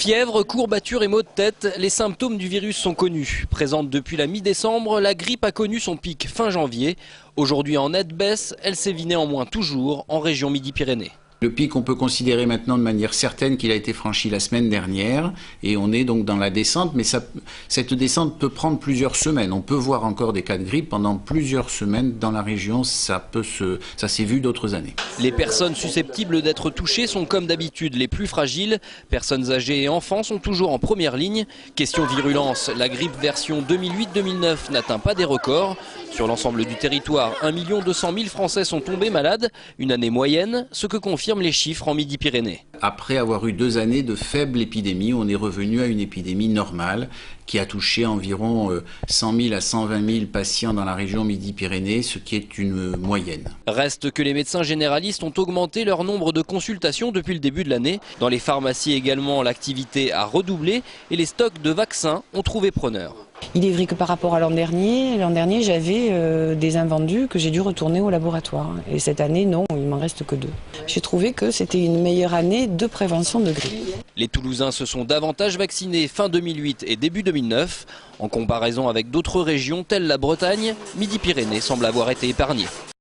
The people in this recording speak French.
Fièvre, courbatures et maux de tête, les symptômes du virus sont connus. Présente depuis la mi-décembre, la grippe a connu son pic fin janvier. Aujourd'hui en nette baisse, elle sévit néanmoins toujours en région Midi-Pyrénées. Le pic, on peut considérer maintenant de manière certaine qu'il a été franchi la semaine dernière et on est donc dans la descente, mais cette descente peut prendre plusieurs semaines. On peut voir encore des cas de grippe pendant plusieurs semaines dans la région, ça s'est vu d'autres années. Les personnes susceptibles d'être touchées sont comme d'habitude les plus fragiles. Personnes âgées et enfants sont toujours en première ligne. Question virulence, la grippe version 2008-2009 n'atteint pas des records. Sur l'ensemble du territoire, 1 200 000 Français sont tombés malades, une année moyenne, ce que confirment les chiffres en Midi-Pyrénées. Après avoir eu 2 années de faible épidémie, on est revenu à une épidémie normale qui a touché environ 100 000 à 120 000 patients dans la région Midi-Pyrénées, ce qui est une moyenne. Reste que les médecins généralistes ont augmenté leur nombre de consultations depuis le début de l'année. Dans les pharmacies également, l'activité a redoublé et les stocks de vaccins ont trouvé preneur. Il est vrai que par rapport à l'an dernier j'avais des invendus que j'ai dû retourner au laboratoire. Et cette année, non, il m'en reste que 2. J'ai trouvé que c'était une meilleure année de prévention de grippe. Les Toulousains se sont davantage vaccinés fin 2008 et début 2009. En comparaison avec d'autres régions telles la Bretagne, Midi-Pyrénées semble avoir été épargnée.